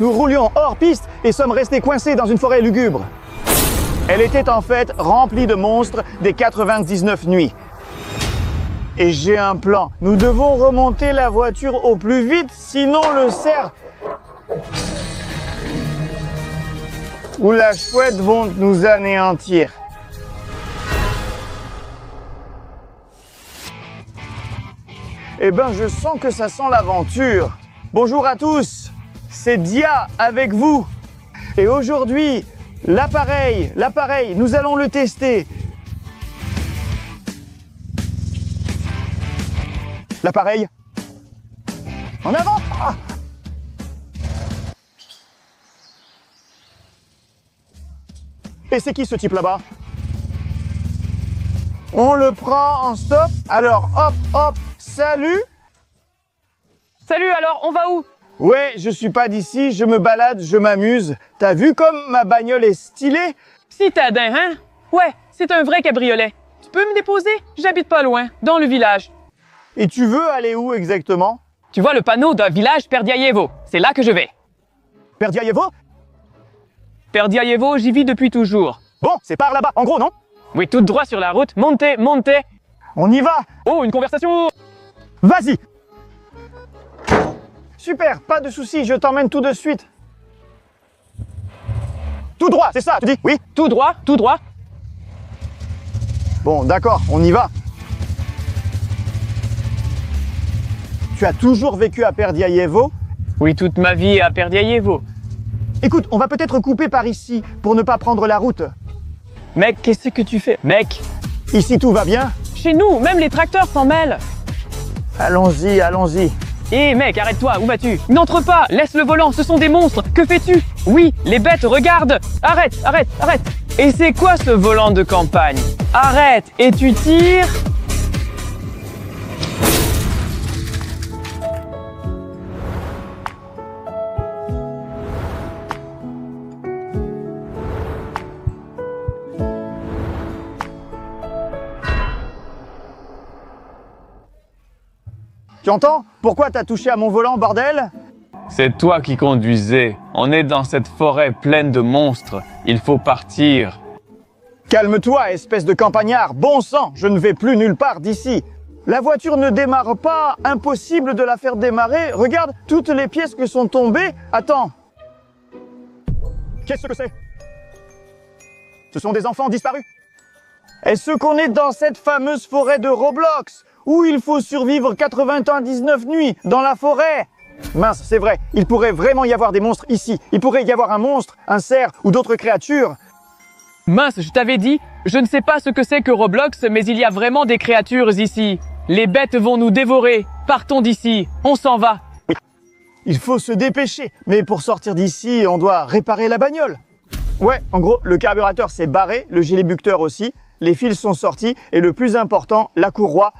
Nous roulions hors piste et sommes restés coincés dans une forêt lugubre. Elle était en fait remplie de monstres des 99 nuits. Et j'ai un plan. Nous devons remonter la voiture au plus vite, sinon le cerf ou la chouette vont nous anéantir. Eh ben, je sens que ça sent l'aventure. Bonjour à tous, c'est Dia avec vous. Et aujourd'hui, l'appareil, nous allons le tester. L'appareil, en avant. Ah. Et c'est qui ce type là-bas? On le prend en stop. Alors, hop, hop, salut. Salut, alors, on va où? Ouais, je suis pas d'ici, je me balade, je m'amuse. T'as vu comme ma bagnole est stylée? Citadin, hein? Ouais, c'est un vrai cabriolet. Tu peux me déposer? J'habite pas loin, dans le village. Et tu veux aller où exactement? Tu vois le panneau d'un village Perdiaievo. C'est là que je vais. Perdiaievo? Perdiaievo, j'y vis depuis toujours. Bon, c'est par là-bas, en gros, non? Oui, tout droit sur la route. Montez, montez. On y va! Oh, une conversation! Vas-y! Super, pas de souci, je t'emmène tout de suite. Tout droit, c'est ça, tu dis? Oui? Tout droit, tout droit. Bon, d'accord, on y va. Tu as toujours vécu à Perdiaievo? Oui, toute ma vie à Perdiaievo. Écoute, on va peut-être couper par ici pour ne pas prendre la route. Mec, qu'est-ce que tu fais? Mec, Ici, tout va bien? chez nous, même les tracteurs s'en mêlent. Allons-y, allons-y. Hé mec, arrête-toi, où vas-tu? N'entre pas, laisse le volant, ce sont des monstres. Que fais-tu? Oui, les bêtes, regarde. Arrête, arrête, arrête. Et c'est quoi ce volant de campagne? Arrête, et tu tires? Tu entends? Pourquoi t'as touché à mon volant, bordel? C'est toi qui conduisais. On est dans cette forêt pleine de monstres. Il faut partir. Calme-toi, espèce de campagnard. Bon sang, je ne vais plus nulle part d'ici. La voiture ne démarre pas. Impossible de la faire démarrer. Regarde toutes les pièces qui sont tombées. Attends. Qu'est-ce que c'est? Ce sont des enfants disparus. Est-ce qu'on est dans cette fameuse forêt de Roblox où il faut survivre 99 nuits dans la forêt? Mince, c'est vrai, il pourrait vraiment y avoir des monstres ici. Il pourrait y avoir un monstre, un cerf ou d'autres créatures. Mince, je t'avais dit, je ne sais pas ce que c'est que Roblox, mais il y a vraiment des créatures ici. Les bêtes vont nous dévorer. Partons d'ici, on s'en va. Il faut se dépêcher. Mais pour sortir d'ici, on doit réparer la bagnole. Ouais, en gros, le carburateur s'est barré, le gilet-bucteur aussi. Les fils sont sortis et le plus important, la courroie.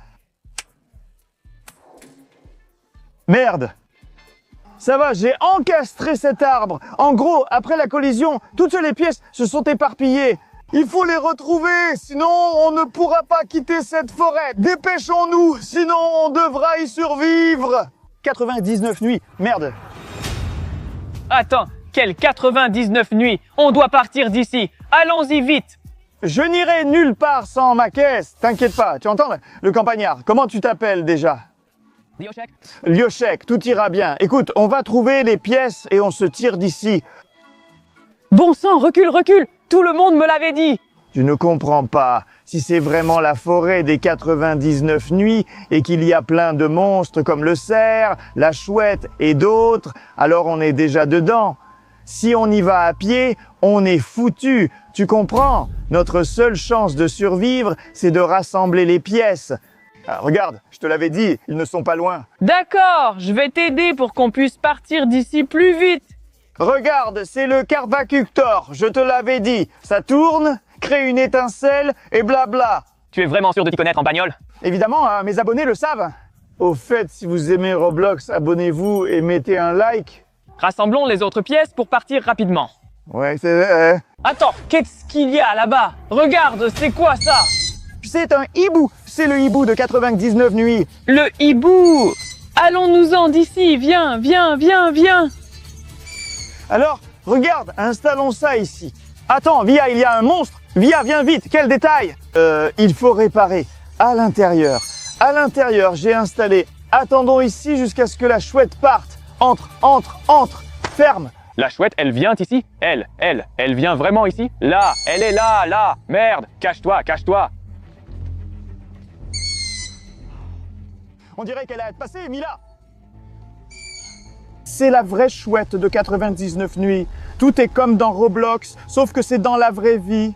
Merde! Ça va, j'ai encastré cet arbre. En gros, après la collision, toutes les pièces se sont éparpillées. Il faut les retrouver, sinon on ne pourra pas quitter cette forêt. Dépêchons-nous, sinon on devra y survivre. 99 nuits, merde. Attends, quelles 99 nuits? On doit partir d'ici. Allons-y vite. Je n'irai nulle part sans ma caisse. T'inquiète pas, tu entends le campagnard? Comment tu t'appelles déjà? Liochek. Liochek, tout ira bien. Écoute, on va trouver les pièces et on se tire d'ici. Bon sang, recule, recule. Tout le monde me l'avait dit. Tu ne comprends pas. Si c'est vraiment la forêt des 99 nuits et qu'il y a plein de monstres comme le cerf, la chouette et d'autres, alors on est déjà dedans. Si on y va à pied, on est foutu. Tu comprends? Notre seule chance de survivre, c'est de rassembler les pièces. Ah, regarde, je te l'avais dit, ils ne sont pas loin. D'accord, je vais t'aider pour qu'on puisse partir d'ici plus vite. Regarde, c'est le carbacuctor, je te l'avais dit. Ça tourne, crée une étincelle et blabla. Tu es vraiment sûr de t'y connaître en bagnole? Évidemment, hein, mes abonnés le savent. Au fait, si vous aimez Roblox, abonnez-vous et mettez un like. Rassemblons les autres pièces pour partir rapidement. Ouais, c'est... Attends, qu'est-ce qu'il y a là-bas? Regarde, c'est quoi ça? C'est un hibou. C'est le hibou de 99 nuits. Le hibou! Allons-nous-en d'ici, viens, viens, viens, viens! Alors, regarde, installons ça ici. Attends, Via, il y a un monstre. Via, viens vite, quel détail. Il faut réparer à l'intérieur. À l'intérieur, j'ai installé. Attendons ici jusqu'à ce que la chouette parte. Entre, ferme. La chouette, elle vient ici. Elle vient vraiment ici. Là, elle est là, là. Merde, cache-toi, cache-toi. On dirait qu'elle a passé, Mila. C'est la vraie chouette de 99 nuits. Tout est comme dans Roblox, sauf que c'est dans la vraie vie.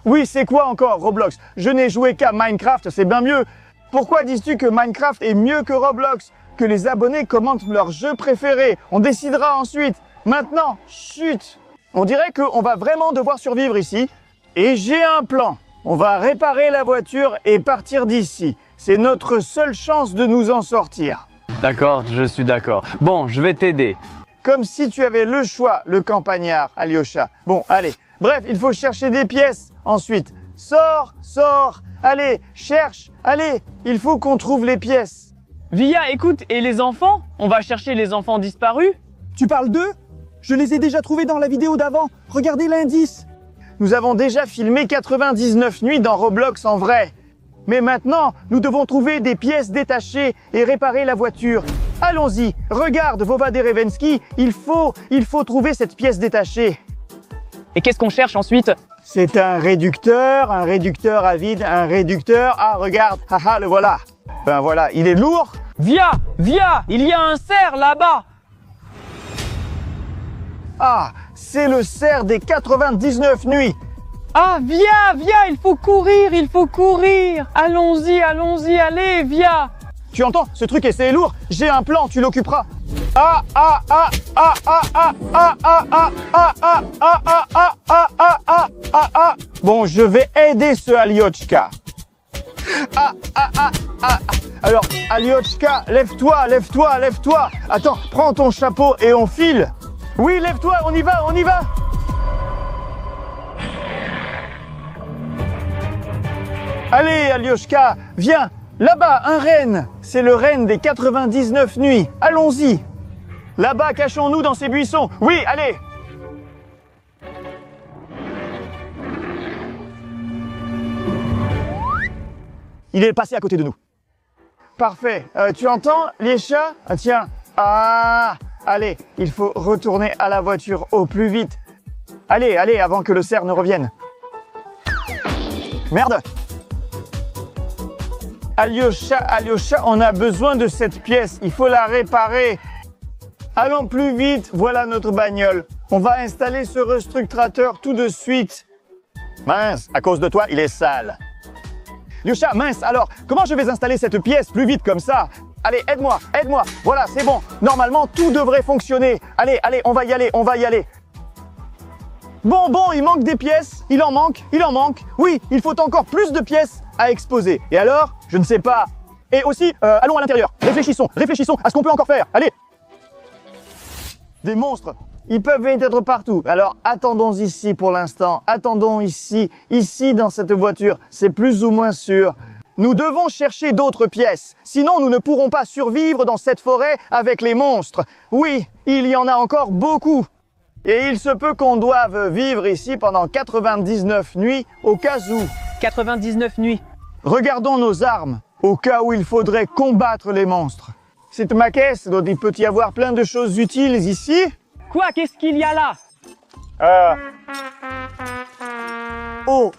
Oui, c'est quoi encore Roblox? Je n'ai joué qu'à Minecraft, c'est bien mieux. Pourquoi dis-tu que Minecraft est mieux que Roblox? Que les abonnés commentent leur jeu préféré. On décidera ensuite. Maintenant, chut. On dirait qu'on va vraiment devoir survivre ici. Et j'ai un plan. On va réparer la voiture et partir d'ici. C'est notre seule chance de nous en sortir. D'accord, je suis d'accord. Bon, je vais t'aider. Comme si tu avais le choix, le campagnard, Alyosha. Bon, allez. Bref, il faut chercher des pièces. Ensuite, sors. Allez, cherche. Allez, il faut qu'on trouve les pièces. Via, écoute, et les enfants? On va chercher les enfants disparus? Tu parles d'eux? Je les ai déjà trouvés dans la vidéo d'avant. Regardez l'indice. Nous avons déjà filmé 99 nuits dans Roblox en vrai. Mais maintenant, nous devons trouver des pièces détachées et réparer la voiture. Allons-y, regarde Vova Derevensky, il faut trouver cette pièce détachée. Et qu'est-ce qu'on cherche ensuite? C'est un réducteur à vide, un réducteur. Ah, regarde, haha, le voilà. Ben voilà, il est lourd. Via, il y a un cerf là-bas. Ah, c'est le cerf des 99 nuits. Ah, Via, il faut courir. Allons-y, allez, Via. Tu entends? Ce truc c'est lourd. J'ai un plan, tu l'occuperas. Bon, je vais aider ce Aliochka. Alors, Aliochka, lève-toi. Attends, prends ton chapeau et on file. Oui, lève-toi, on y va. Allez, Aliochka, viens. Là-bas, un renne. C'est le renne des 99 nuits. Allons-y. Là-bas, cachons-nous dans ces buissons. Oui, allez. Il est passé à côté de nous. Parfait. Tu entends, les chats? Ah, tiens. Ah, allez, il faut retourner à la voiture au plus vite. Allez, avant que le cerf ne revienne. Merde. Alyosha, on a besoin de cette pièce. Il faut la réparer. Allons plus vite. Voilà notre bagnole. On va installer ce restructurateur tout de suite. Mince, à cause de toi, il est sale. Alyosha, mince, alors, comment je vais installer cette pièce plus vite comme ça? Allez, aide-moi. Voilà, c'est bon. Normalement, tout devrait fonctionner. Allez, on va y aller. Bon, il manque des pièces. Il en manque. Oui, il faut encore plus de pièces à exposer. Et alors? Je ne sais pas. Et aussi, allons à l'intérieur. Réfléchissons à ce qu'on peut encore faire. Allez. Des monstres. Ils peuvent être partout. Alors, attendons ici pour l'instant. Attendons ici dans cette voiture. C'est plus ou moins sûr. Nous devons chercher d'autres pièces. Sinon, nous ne pourrons pas survivre dans cette forêt avec les monstres. Oui, il y en a encore beaucoup. Et il se peut qu'on doive vivre ici pendant 99 nuits au cas où. 99 nuits. Regardons nos armes, au cas où il faudrait combattre les monstres. C'est ma caisse, dont il peut y avoir plein de choses utiles ici. Quoi? Qu'est-ce qu'il y a là? Oh,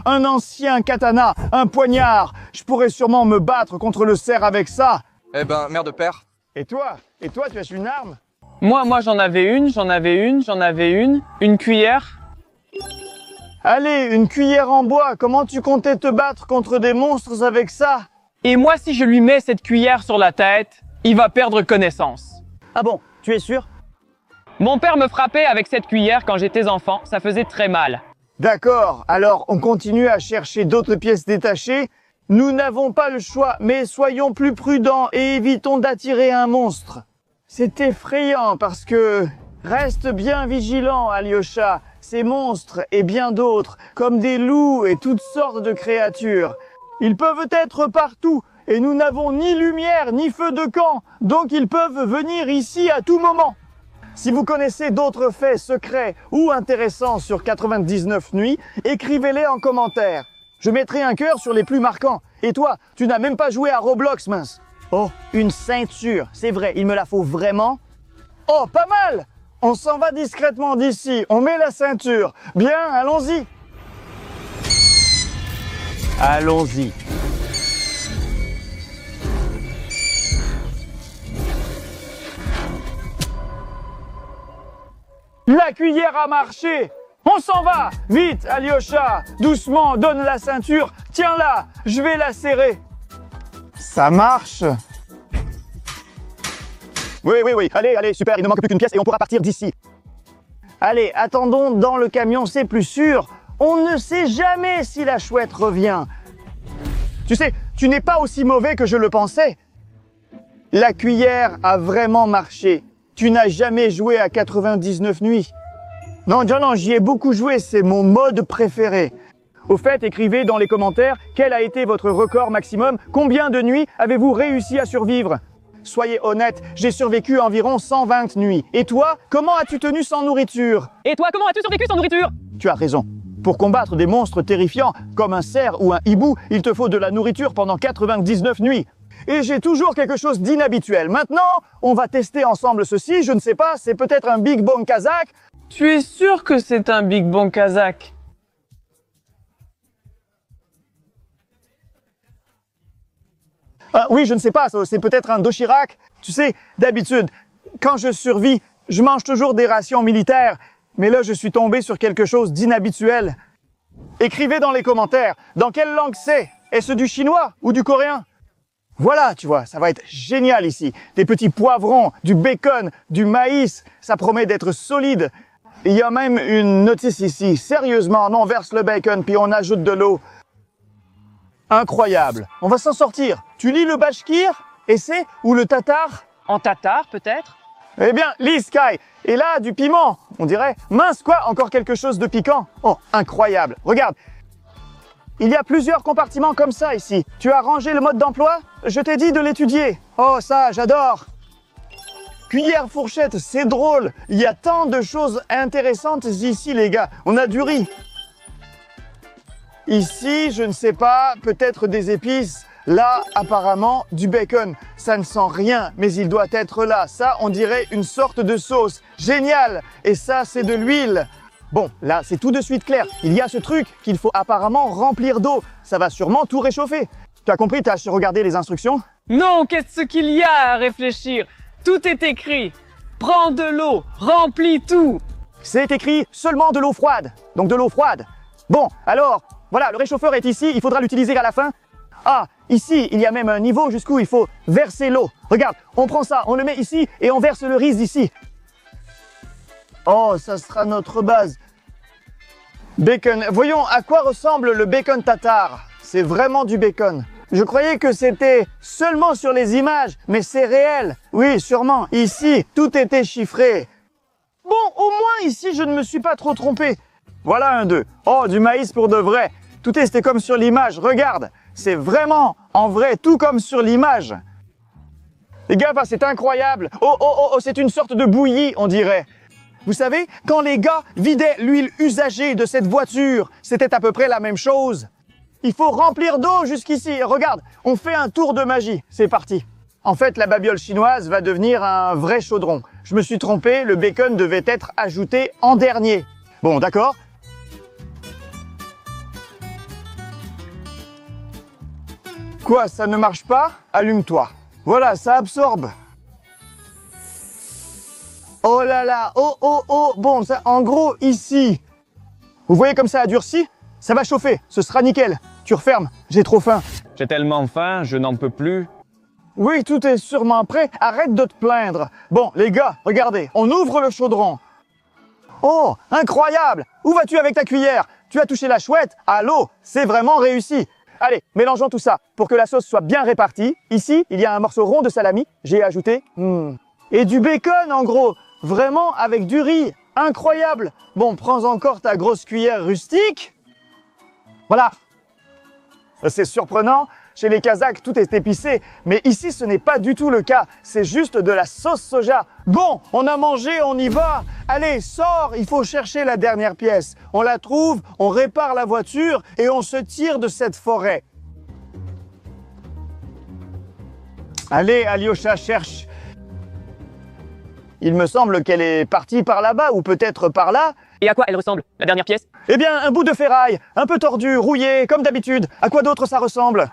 un ancien katana, un poignard. Je pourrais sûrement me battre contre le cerf avec ça. Eh ben, mère de père. Et toi, tu as une arme? Moi j'en avais une. Une cuillère. Allez, une cuillère en bois. Comment tu comptais te battre contre des monstres avec ça? Et moi, si je lui mets cette cuillère sur la tête, il va perdre connaissance. Ah bon, tu es sûr? Mon père me frappait avec cette cuillère quand j'étais enfant. Ça faisait très mal. D'accord, alors on continue à chercher d'autres pièces détachées. Nous n'avons pas le choix, mais soyons plus prudents et évitons d'attirer un monstre. C'est effrayant parce que... Reste bien vigilant, Alyosha. Ces monstres et bien d'autres, comme des loups et toutes sortes de créatures. Ils peuvent être partout et nous n'avons ni lumière ni feu de camp, donc ils peuvent venir ici à tout moment. Si vous connaissez d'autres faits secrets ou intéressants sur 99 nuits, écrivez-les en commentaire. Je mettrai un cœur sur les plus marquants. Et toi, tu n'as même pas joué à Roblox, mince. Oh, une ceinture, c'est vrai, il me la faut vraiment. Oh, pas mal! On s'en va discrètement d'ici, on met la ceinture. Bien, allons-y. Allons-y. La cuillère a marché. On s'en va. Vite, Alyosha. Doucement, donne la ceinture. Tiens-la, je vais la serrer. Ça marche. Oui. Allez, super. Il ne manque plus qu'une pièce et on pourra partir d'ici. Allez, attendons dans le camion, c'est plus sûr. On ne sait jamais si la chouette revient. Tu sais, tu n'es pas aussi mauvais que je le pensais. La cuillère a vraiment marché. Tu n'as jamais joué à 99 nuits. Non, j'y ai beaucoup joué, c'est mon mode préféré. Au fait, écrivez dans les commentaires quel a été votre record maximum, combien de nuits avez-vous réussi à survivre. Soyez honnête, j'ai survécu environ 120 nuits. Et toi, comment as-tu tenu sans nourriture? Et toi, comment as-tu survécu sans nourriture? Tu as raison. Pour combattre des monstres terrifiants comme un cerf ou un hibou, il te faut de la nourriture pendant 99 nuits. Et j'ai toujours quelque chose d'inhabituel. Maintenant, on va tester ensemble ceci. Je ne sais pas, c'est peut-être un Big Bang Kazakh. Tu es sûr que c'est un Big Bang Kazakh? Oui, je ne sais pas, c'est peut-être un Doshirak. Tu sais, d'habitude, quand je survis, je mange toujours des rations militaires. Mais là, je suis tombé sur quelque chose d'inhabituel. Écrivez dans les commentaires, dans quelle langue c'est? Est-ce du chinois ou du coréen? Voilà, tu vois, ça va être génial ici. Des petits poivrons, du bacon, du maïs, ça promet d'être solide. Il y a même une notice ici. Sérieusement, on verse le bacon puis on ajoute de l'eau. Incroyable. On va s'en sortir. Tu lis le bashkir? Et c'est? Ou le tatar? En tatar, peut-être? Eh bien, lis Sky. Et là, du piment. On dirait, mince quoi, encore quelque chose de piquant. Oh, incroyable. Regarde. Il y a plusieurs compartiments comme ça ici. Tu as rangé le mode d'emploi? Je t'ai dit de l'étudier. Oh, ça, j'adore. Cuillère, fourchette, c'est drôle. Il y a tant de choses intéressantes ici, les gars. On a du riz. Ici, je ne sais pas, peut-être des épices. Là, apparemment, du bacon. Ça ne sent rien, mais il doit être là. Ça, on dirait une sorte de sauce. Génial! Et ça, c'est de l'huile. Bon, là, c'est tout de suite clair. Il y a ce truc qu'il faut apparemment remplir d'eau. Ça va sûrement tout réchauffer. Tu as compris? Tu as regardé les instructions? Non, qu'est-ce qu'il y a à réfléchir? Tout est écrit. Prends de l'eau, remplis tout. C'est écrit seulement de l'eau froide. Donc de l'eau froide. Bon, alors, voilà, le réchauffeur est ici. Il faudra l'utiliser à la fin. Ah, ici, il y a même un niveau jusqu'où il faut verser l'eau. Regarde, on prend ça, on le met ici et on verse le riz ici. Oh, ça sera notre base. Bacon. Voyons à quoi ressemble le bacon tatar. C'est vraiment du bacon. Je croyais que c'était seulement sur les images, mais c'est réel. Oui, sûrement. Ici, tout était chiffré. Bon, au moins ici, je ne me suis pas trop trompé. Voilà un 2. Oh, du maïs pour de vrai. Tout était comme sur l'image. Regarde, c'est vraiment, en vrai, tout comme sur l'image. Les gars, c'est incroyable. Oh, c'est une sorte de bouillie, on dirait. Vous savez, quand les gars vidaient l'huile usagée de cette voiture, c'était à peu près la même chose. Il faut remplir d'eau jusqu'ici. Regarde, on fait un tour de magie. C'est parti. En fait, la babiole chinoise va devenir un vrai chaudron. Je me suis trompé, le bacon devait être ajouté en dernier. Bon, d'accord. Quoi, ça ne marche pas? Allume-toi. Voilà, ça absorbe. Oh là là, oh. Bon, ça, en gros, ici. Vous voyez comme ça a durci? Ça va chauffer, ce sera nickel. Tu refermes, j'ai trop faim. J'ai tellement faim, je n'en peux plus. Oui, tout est sûrement prêt. Arrête de te plaindre. Bon, les gars, regardez, on ouvre le chaudron. Oh, incroyable! Où vas-tu avec ta cuillère? Tu as touché la chouette? Allô, c'est vraiment réussi. Allez, mélangeons tout ça pour que la sauce soit bien répartie. Ici, il y a un morceau rond de salami. J'ai ajouté. Et du bacon, en gros. Vraiment avec du riz. Incroyable. Bon, prends encore ta grosse cuillère rustique. Voilà. C'est surprenant. chez les Kazakhs, tout est épicé. Mais ici, ce n'est pas du tout le cas. C'est juste de la sauce soja. Bon, on a mangé, on y va. Allez, sors, il faut chercher la dernière pièce. On la trouve, on répare la voiture et on se tire de cette forêt. Allez, Alyosha, cherche. Il me semble qu'elle est partie par là-bas ou peut-être par là. Et à quoi elle ressemble, la dernière pièce? Eh bien, un bout de ferraille, un peu tordu, rouillé, comme d'habitude. À quoi d'autre ça ressemble?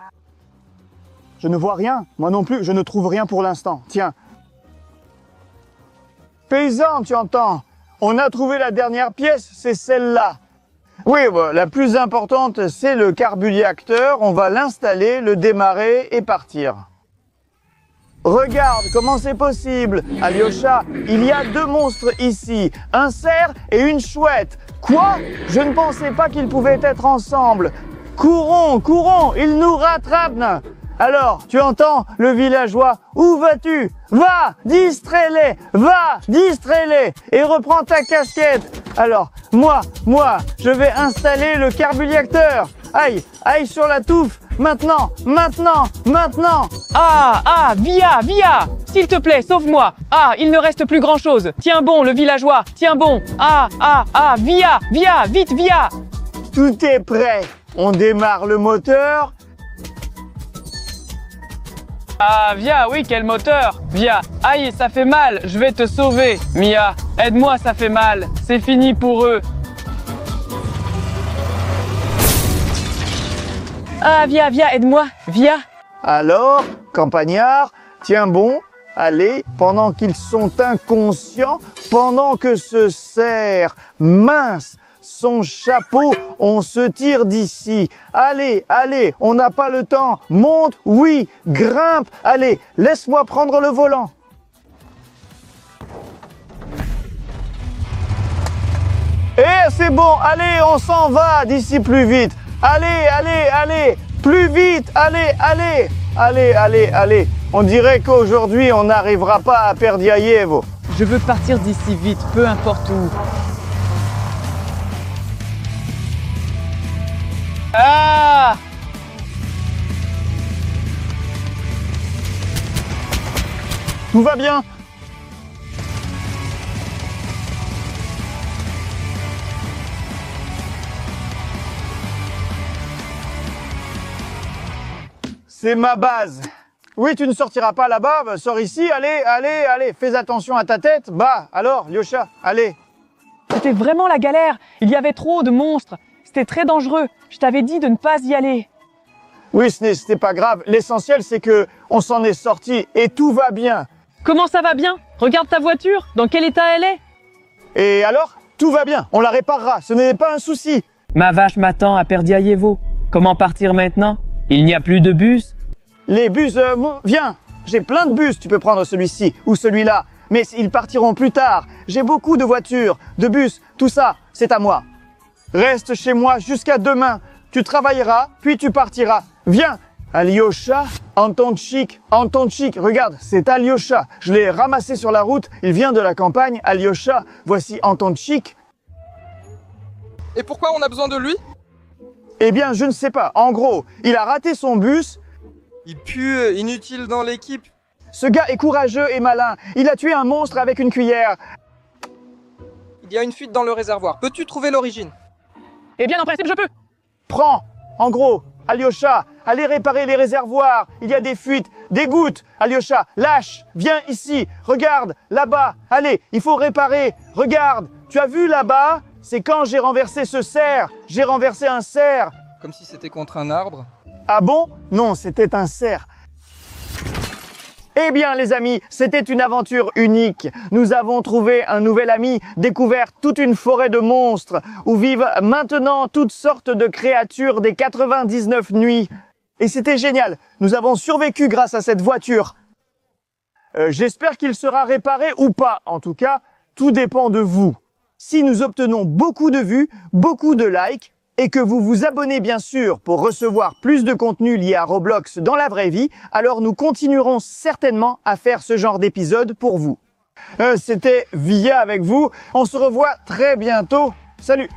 Je ne vois rien. Moi non plus, je ne trouve rien pour l'instant. Tiens. Paysan, tu entends? On a trouvé la dernière pièce, c'est celle-là. Oui, la plus importante, c'est le carburéacteur. On va l'installer, le démarrer et partir. Regarde comment c'est possible. Alyosha, il y a deux monstres ici, un cerf et une chouette. Quoi? Je ne pensais pas qu'ils pouvaient être ensemble. Courons, courons, ils nous rattrapent. Alors, tu entends le villageois? Où vas-tu? Va, distrais-les, va, distrais-les et reprends ta casquette. Alors, moi, je vais installer le carburéacteur. Aïe, aïe sur la touffe. Maintenant. Ah, Via, s'il te plaît, sauve-moi. Ah, il ne reste plus grand-chose. Tiens bon, le villageois, tiens bon. Ah, Via, vite, Via. Tout est prêt. On démarre le moteur. Ah, Via, oui, quel moteur. Via, aïe, ça fait mal, je vais te sauver. Mia, aide-moi, ça fait mal. C'est fini pour eux. Ah, Via, aide-moi, Via. Alors, campagnard, tiens bon, allez, pendant qu'ils sont inconscients, pendant que ce cerf mince, son chapeau, on se tire d'ici. Allez, on n'a pas le temps. Monte, oui, grimpe, allez, laisse-moi prendre le volant. Eh, c'est bon, allez, on s'en va d'ici plus vite. Allez, plus vite, allez. On dirait qu'aujourd'hui, on n'arrivera pas à Perdiayevo. Je veux partir d'ici vite, peu importe où. Ah! Tout va bien? C'est ma base. Oui, tu ne sortiras pas là-bas, sors ici, allez, fais attention à ta tête. Bah, alors, Lyosha, allez. C'était vraiment la galère, il y avait trop de monstres. C'était très dangereux, je t'avais dit de ne pas y aller. Oui, c'était pas grave. L'essentiel, c'est que on s'en est sorti et tout va bien. Comment ça va bien? Regarde ta voiture, dans quel état elle est? Et alors, tout va bien, on la réparera, ce n'est pas un souci. Ma vache m'attend à Perdiayevo. Comment partir maintenant? Il n'y a plus de bus? Les bus, viens, j'ai plein de bus, tu peux prendre celui-ci ou celui-là. Mais ils partiront plus tard. J'ai beaucoup de voitures, de bus, tout ça, c'est à moi. Reste chez moi jusqu'à demain. Tu travailleras, puis tu partiras. Viens, Alyosha, Antonchik, regarde, c'est Alyosha. Je l'ai ramassé sur la route, il vient de la campagne, Alyosha. Voici Antonchik. Et pourquoi on a besoin de lui? Eh bien, je ne sais pas. En gros, il a raté son bus. Il pue, inutile dans l'équipe. Ce gars est courageux et malin. Il a tué un monstre avec une cuillère. Il y a une fuite dans le réservoir. Peux-tu trouver l'origine? Eh bien, en principe, je peux. Prends, en gros, Alyosha, allez réparer les réservoirs. Il y a des fuites, des gouttes. Alyosha, lâche, viens ici. Regarde, là-bas. Allez, il faut réparer. Regarde, tu as vu là-bas? C'est quand j'ai renversé ce cerf. J'ai renversé un cerf. Comme si c'était contre un arbre. Ah bon? Non, c'était un cerf. Eh bien les amis, c'était une aventure unique. Nous avons trouvé un nouvel ami, découvert toute une forêt de monstres où vivent maintenant toutes sortes de créatures des 99 nuits. Et c'était génial, nous avons survécu grâce à cette voiture. J'espère qu'il sera réparé ou pas. En tout cas, tout dépend de vous. Si nous obtenons beaucoup de vues, beaucoup de likes, et que vous vous abonnez bien sûr pour recevoir plus de contenu lié à Roblox dans la vraie vie, alors nous continuerons certainement à faire ce genre d'épisode pour vous. C'était Via avec vous, on se revoit très bientôt. Salut.